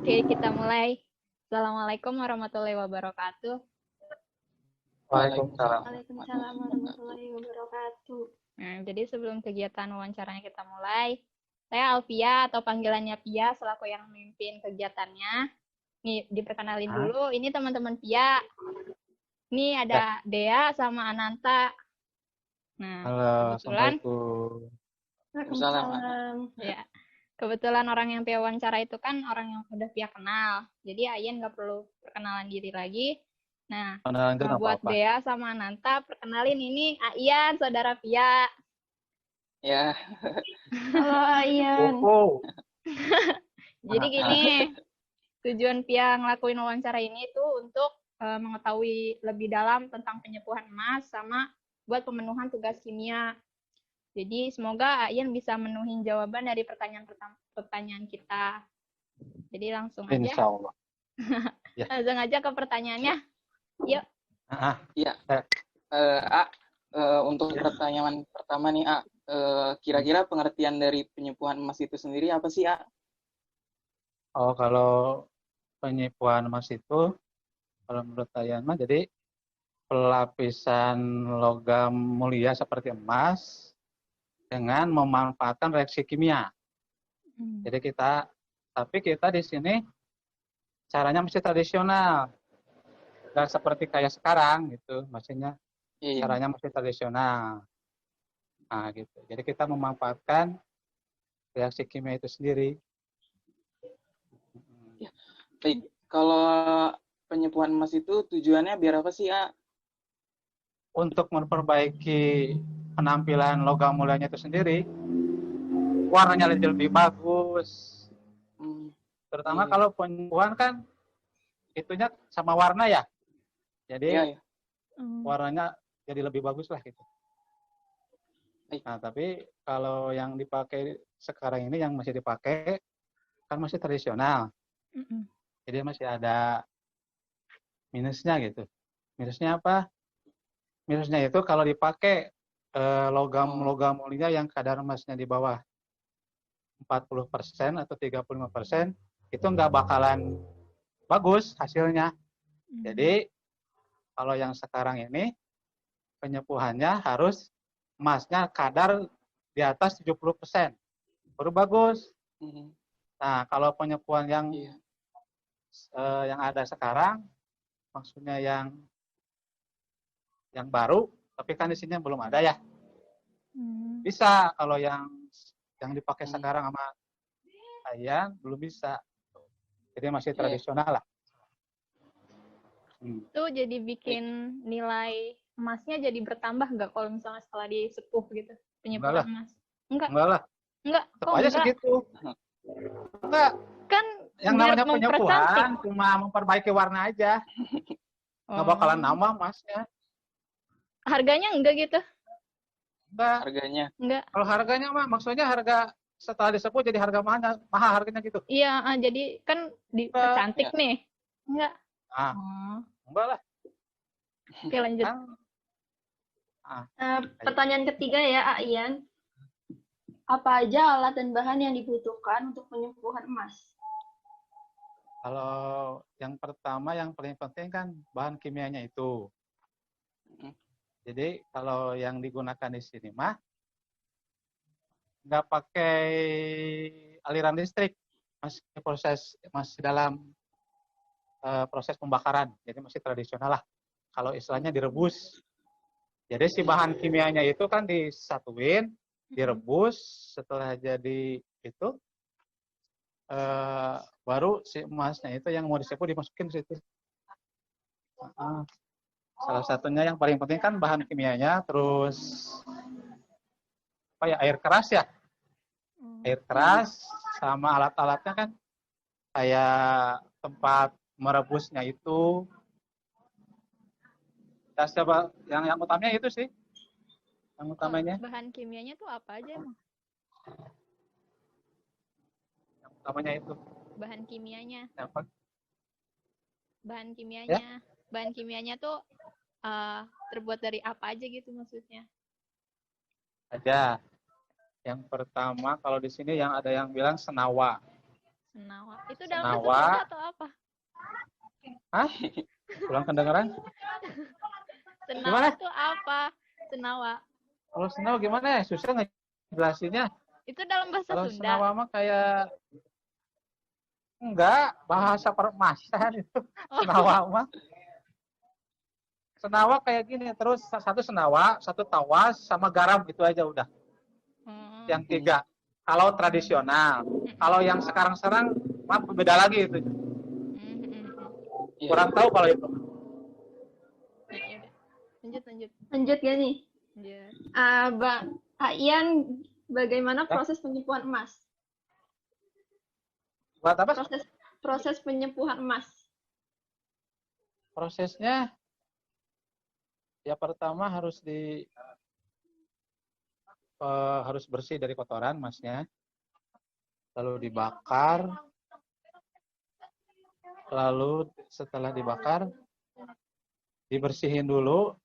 Oke, kita mulai. Assalamualaikum warahmatullahi wabarakatuh. Waalaikumsalam. Waalaikumsalam warahmatullahi wabarakatuh. Nah, jadi sebelum kegiatan wawancaranya kita mulai, saya Alfia atau panggilannya Pia selaku yang memimpin kegiatannya. Nih, diperkenalin dulu, ini teman-teman Pia. Ini ada Dea sama Ananta. Nah, Halo, kebetulan Assalamualaikum. Waalaikumsalam. ya, kebetulan orang yang Pia wawancara itu kan orang yang udah Pia kenal. Jadi Ayen nggak perlu perkenalan diri lagi. Nah, Kenalan itu nggak buat apa-apa. Dea sama Ananta, perkenalin ini Aian, saudara Pia. Ya, Halo Aian. Jadi gini, tujuan Pia ngelakuin wawancara ini tuh untuk mengetahui lebih dalam tentang penyepuhan emas sama buat pemenuhan tugas kimia. Jadi semoga Aian bisa menuhin jawaban dari pertanyaan kita. Jadi langsung aja. Insya Allah. Ya. Langsung aja ke pertanyaannya. Yuk. untuk pertanyaan pertama nih, kira-kira pengertian dari penyepuhan emas itu sendiri apa sih, A? Oh, kalau penyipuan emas itu, kalau menurut saya mah jadi pelapisan logam mulia seperti emas dengan memanfaatkan reaksi kimia. Jadi tapi kita di sini caranya masih tradisional, nggak seperti kayak sekarang gitu, maksudnya caranya masih tradisional. Nah, gitu. Jadi kita memanfaatkan reaksi kimia itu sendiri. Ya. Baik, kalau penyepuhan emas itu tujuannya biar apa sih, A? Untuk memperbaiki penampilan logam mulianya itu sendiri, warnanya lebih bagus. Terutama kalau penyepuhan kan itunya sama warna ya. Jadi warnanya jadi lebih bagus lah gitu. Nah, tapi kalau yang dipakai sekarang ini yang masih dipakai kan masih tradisional. Jadi masih ada minusnya gitu. Minusnya apa? Minusnya itu kalau dipakai logam mulia yang kadar emasnya di bawah 40% atau 35%, itu nggak bakalan bagus hasilnya. Jadi kalau yang sekarang ini penyepuhannya harus emasnya kadar di atas 70%, baru bagus. Nah, kalau penyepuhan yang ada sekarang, maksudnya yang baru, tapi kan di sini belum ada ya. Bisa kalau yang dipakai sekarang sama Aian belum bisa. Jadi masih tradisional lah. Itu jadi bikin nilai emasnya jadi bertambah nggak kalau misalnya setelah disepuh gitu penyepuhan emas? Enggak lah. Enggak. Tetap aja segitu. Enggak. Kan yang namanya penyepuhan cuma memperbaiki warna aja. Nggak bakalan nambah emasnya. Harganya enggak gitu? Enggak. Harganya? Enggak. Kalau harganya mah maksudnya harga setelah disepuh jadi harga mahal harganya gitu. Iya, jadi kan cantik nih. Enggak. Enggak lah. Oke, lanjut. Pertanyaan ketiga ya, Aian. Apa aja alat dan bahan yang dibutuhkan untuk penyepuhan emas? Kalau yang pertama yang paling penting kan bahan kimianya itu. Jadi kalau yang digunakan di sini mah nggak pakai aliran listrik, masih dalam proses pembakaran, jadi masih tradisional lah. Kalau istilahnya direbus. Jadi si bahan kimianya itu kan disatuin, direbus, setelah jadi itu baru si emasnya itu yang mau disepuh dimasukin ke situ. Salah satunya yang paling penting kan bahan kimianya, terus apa ya, air keras ya. Air keras sama alat-alatnya kan kayak tempat merebusnya itu. Yang utamanya itu sih. Yang utamanya. Bahan kimianya tuh apa aja emang? Yang utamanya itu. Bahan kimianya. Apa? Bahan kimianya. Ya? Bahan kimianya tuh terbuat dari apa aja gitu maksudnya? Ada. Yang pertama kalau di sini yang ada yang bilang senawa. Senawa. Itu dalam bahasa Senawa. Sunda atau apa? Hah? Ulang kedengeran? Senawa Gimana? itu apa? Senawa. Kalau senawa gimana ya? Susah ngejelasinnya. Itu dalam bahasa Kalau Sunda. senawa mah kayak enggak, bahasa peremasan itu. Senawa mah. Senawa kayak gini, terus satu senawa, satu tawas, sama garam gitu aja udah. Yang 3. Kalau tradisional. Kalau yang sekarang-sekarang, mah beda lagi itu. Iya. Kurang tahu kalau itu. Ya udah. Lanjut. Lanjut ya nih. Lanjut. Kak Ian, bagaimana proses penyepuhan emas? Buat apa? Proses penyepuhan emas. Prosesnya, ya pertama harus harus bersih dari kotoran emasnya, lalu dibakar, lalu setelah dibakar dibersihin dulu,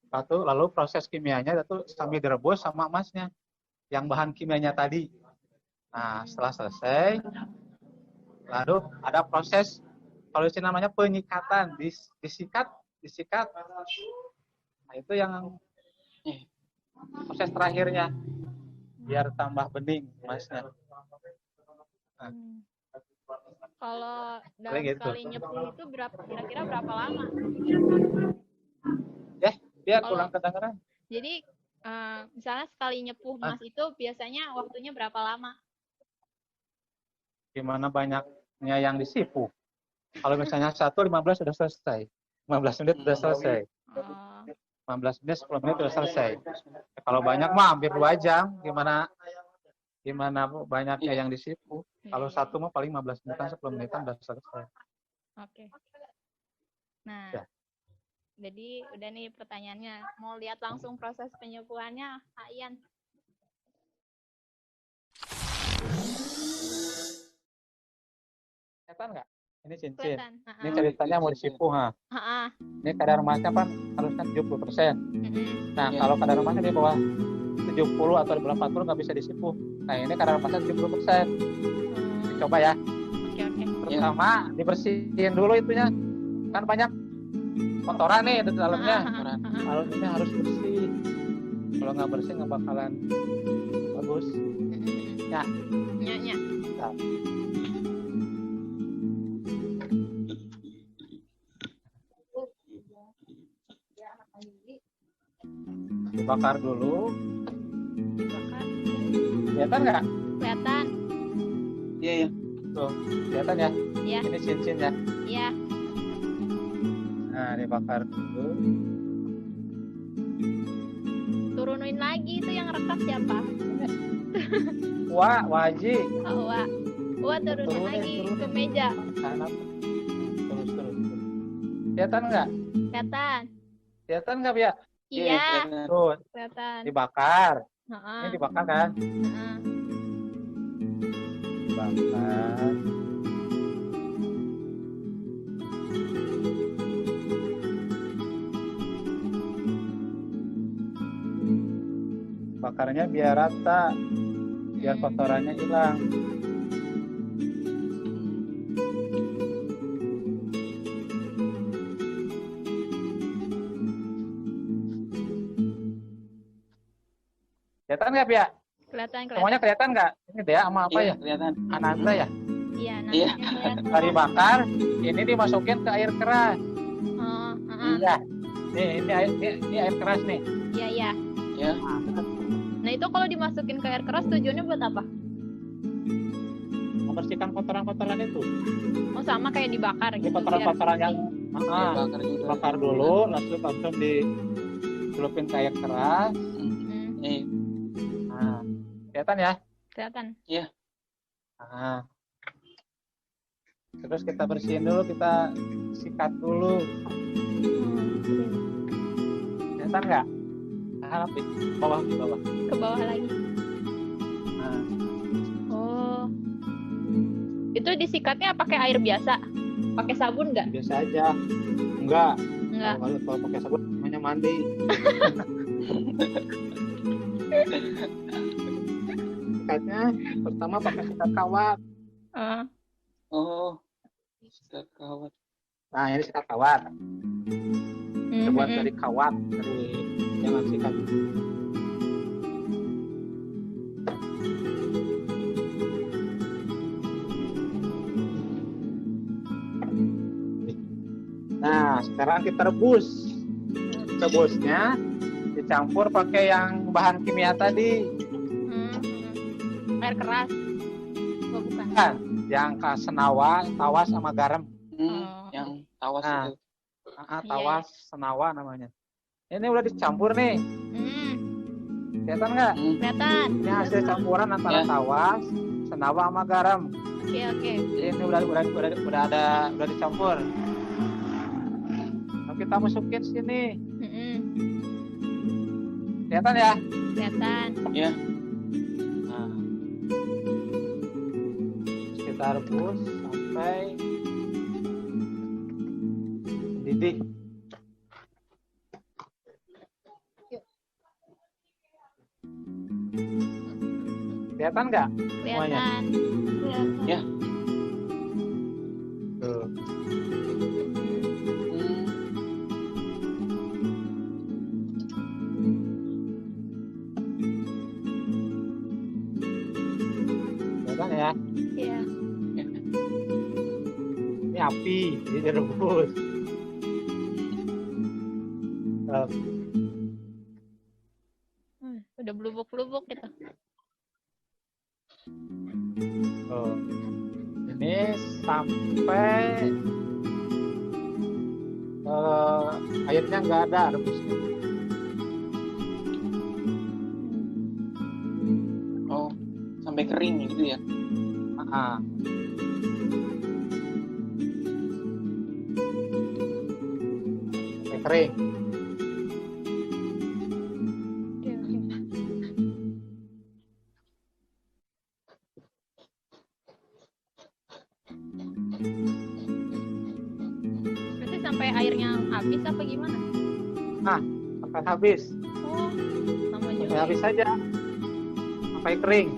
lalu proses kimianya itu sambil direbus sama emasnya yang bahan kimianya tadi. Nah, setelah selesai, lalu ada proses, kalau itu namanya penyikatan, disikat. Nah, itu yang proses terakhirnya biar tambah bening emasnya. Nah, Kalau dalam Kayak gitu. sekali nyepuh itu kira-kira berapa lama? biar Kalau- kurang kedengeran. Jadi misalnya sekali nyepuh emas itu biasanya waktunya berapa lama? Gimana banyaknya yang disipu. Kalau misalnya 15 sudah selesai. 15 menit sudah selesai. Oh, 15 menit, 10 menit sudah selesai. Kalau banyak mah hampir 2 jam. Gimana Bu, banyaknya yang disipu. Kalau satu mah paling 15 menitan, 10 menitan sudah selesai. Oke. Nah, Ya. jadi udah nih pertanyaannya. Mau lihat langsung proses penyepuhannya, Kak Ian? Kelihatan nggak? Ini cincin. Kelihatan. Ini ceritanya mau disipu. Ini kadar emasnya kan harusnya 70%. Nah, Ya. kalau kadar emasnya di bawah 70 atau di bawah 40 nggak bisa disipu. Nah, ini kadar emasnya 70%. Coba ya. Oke. Pertama, dibersihin dulu itunya. Kan banyak kotoran nih di dalamnya. Kalau ini harus bersih. Kalau nggak bersih nggak bakalan bagus. Ya. Nya. Nah. Dibakar dulu. Dibakar. Kelihatan nggak? Kelihatan. Iya. Tuh, kelihatan ya? Iya. Ini cincin ya. Iya. Nah, dibakar dulu. Turunin lagi itu yang rekam siapa? Waji. Oh, Wah, turunin lagi ke meja. Kanan. Terus. Kelihatan nggak? Kelihatan. Kelihatan nggak, Bia? Iya, Tuh, kelihatan. dibakar. Heeh. Ini dibakar kan? Heeh. Dibakar. Bakarnya biar rata, biar kotorannya hilang. Kelihatan nggak, Pia? Kelihatan. Semuanya kelihatan nggak? Ini dia sama apa ya? Kelihatan. Ananta ya? Iya, Iya. namanya kelihatan. Tadi bakar, ini dimasukin ke air keras. Oh, heeh. Iya. Ini air keras nih. Iya. Ya. Nah, itu kalau dimasukin ke air keras tujuannya buat apa? Membersihkan kotoran-kotoran itu. Oh, sama kayak dibakar Ini gitu. kotoran-kotoran yang Bakar juga. bakar dulu, langsung dicelupin ke air keras. Iya. Nah, kelihatan ya? Kelihatan. Nah. Terus kita bersihin dulu, kita sikat dulu. Kelihatan nggak? Nah, di bawah. Ke bawah lagi. Nah, Oh. Itu disikatnya pakai air biasa? Pakai sabun nggak? biasa aja. Enggak. Enggak. Kalau pakai sabun namanya mandi. Sikatnya pertama pakai sikat kawat. Oh, sekat kawat. Nah, ini sikat kawat. Terbuat Mhm. dari kawat, dari jangan sikat. Nah, sekarang kita rebus. Rebusnya dicampur pakai yang bahan kimia tadi. Air keras. Oh, bukan. Kan? Yang senawa, tawas sama garam. Yang tawas Nah. itu. Iya, Tawas, senawa namanya. Ini udah dicampur nih. Kelihatan nggak? Kelihatan. Ini hasil campuran antara Ya. tawas, senawa sama garam. Oke. Ini udah dicampur. Nah, kita masukin sini. Kelihatan ya? Kelihatan. Ya. Nah. Terus kita rebus sampai mendidih. Kelihatan nggak? Kelihatan. Ya. Tuh. Kelihatan ya? Iya. Ini api, jadi direbus. Udah blubuk-blubuk gitu. Oh. Ini sampai airnya nggak ada rebusnya. Oh, sampai kering gitu ya. Sampai kering. Oke. Berarti sampai airnya habis apa gimana? Sampai habis. Oh, sama juga. Sampai habis saja. Sampai kering.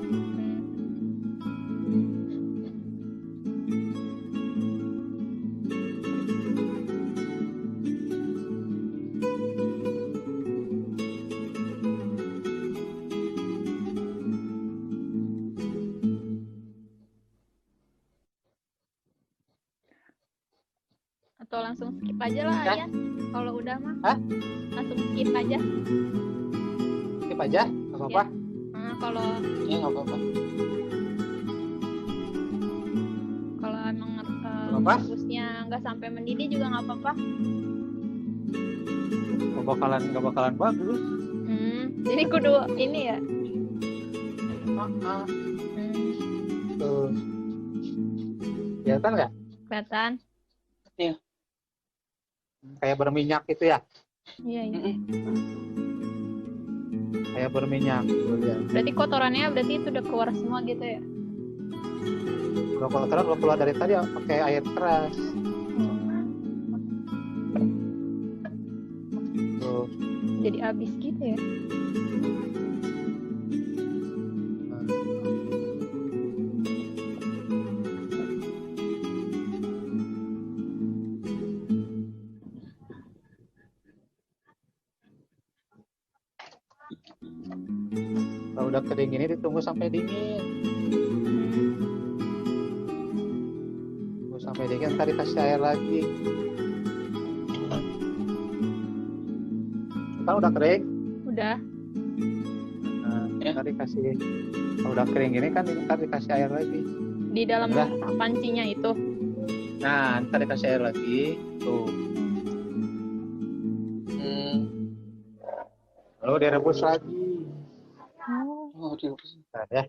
Atau langsung skip aja lah Ya. ya. Kalau udah mah. Hah? Langsung skip aja. Skip aja, nggak apa-apa. Nah, kalau Ya nggak apa-apa. emang Apa? rebusnya nggak sampai mendidih juga nggak apa-apa. Nggak bakalan bagus. Jadi kudu ini ya. Tuh. Kelihatan nggak? Kelihatan. Kayak berminyak gitu ya? Iya. Kayak berminyak. Tuh, lihat. Berarti kotorannya berarti itu udah keluar semua gitu ya? Kalau kotoran udah keluar dari tadi pakai air keras. Tuh. Jadi habis gitu ya? Kalau udah kering ini ditunggu sampai dingin. Tunggu sampai dingin, ntar dikasih air lagi. Kalau udah kering, Udah. ntar dikasih. Kalau udah kering gini kan ntar dikasih air lagi. Di dalam Udah. pancinya itu. Nah, ntar dikasih air lagi. Tuh. Lalu direbus lagi. Oh, direbus. Nah, ya.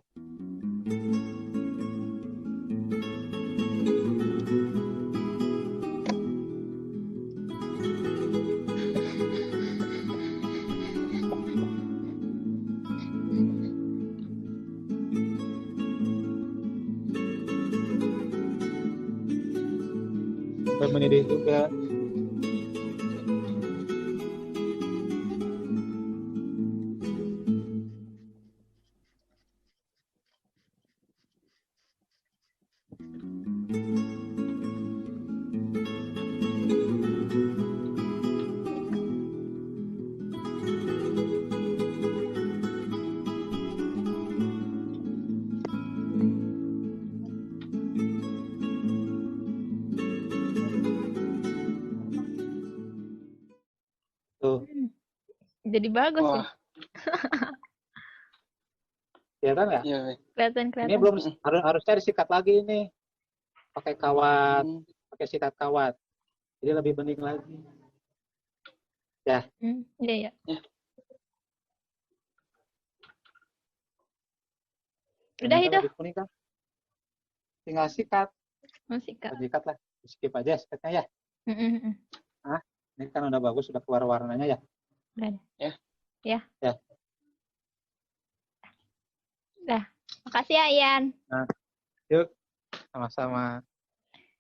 Sampai mendidih juga. Jadi bagus ya. Wah, Ya kan ya? iya. Kelihatan. Ini belum harusnya disikat lagi ini. Pakai kawat, Hmm. pakai sikat kawat. Jadi lebih bening lagi. Ya, Iya. Ya. Udah ternyata itu. lebih kuning kan? Tinggal sikat. Masih Kak. Sikat lah. Skip aja sikatnya ya. Ini kan udah bagus, sudah keluar warnanya ya. Udah. Ya. Ya. Ya. Dah. Makasih ya, Ian. Yuk, sama-sama.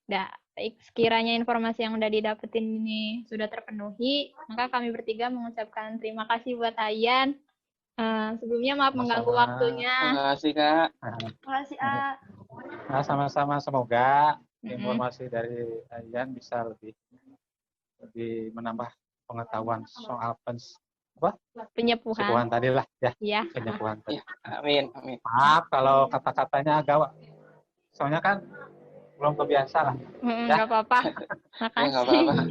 Dah. Baik, sekiranya informasi yang udah didapetin ini sudah terpenuhi, maka kami bertiga mengucapkan terima kasih buat Ian. Sebelumnya maaf mengganggu Sama-sama. waktunya. Terima kasih, Kak. Makasih, A. Nah, sama-sama, semoga Mm-mm. informasi dari Ian bisa lebih menambah pengetahuan soal Penyepuhan. penyepuhan tadi lah ya. Iya. Penyepuhan tadi. Ya, amin, amin. Maaf kalau kata-katanya agak, soalnya kan belum kebiasa lah. Ya. Nggak apa-apa. Ya, nggak Makasih. apa-apa.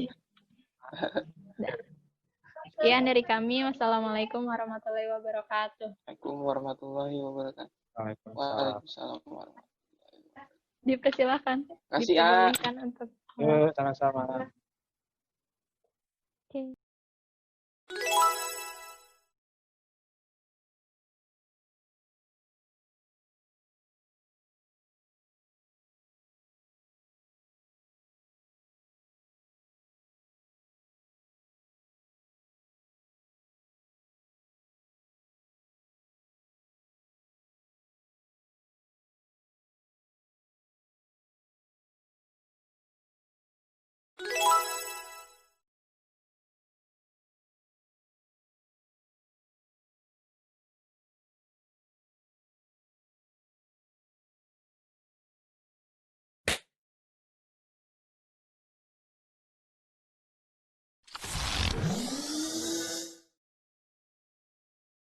Sekian dari kami. Wassalamualaikum warahmatullahi wabarakatuh. Assalamualaikum warahmatullahi wabarakatuh. Waalaikumsalam. Waalaikumsalam warahmatullahi wabarakatuh. Dipersilahkan. Kasih, A. Diperbolehkan untuk. Yuk, sama-sama. Oke.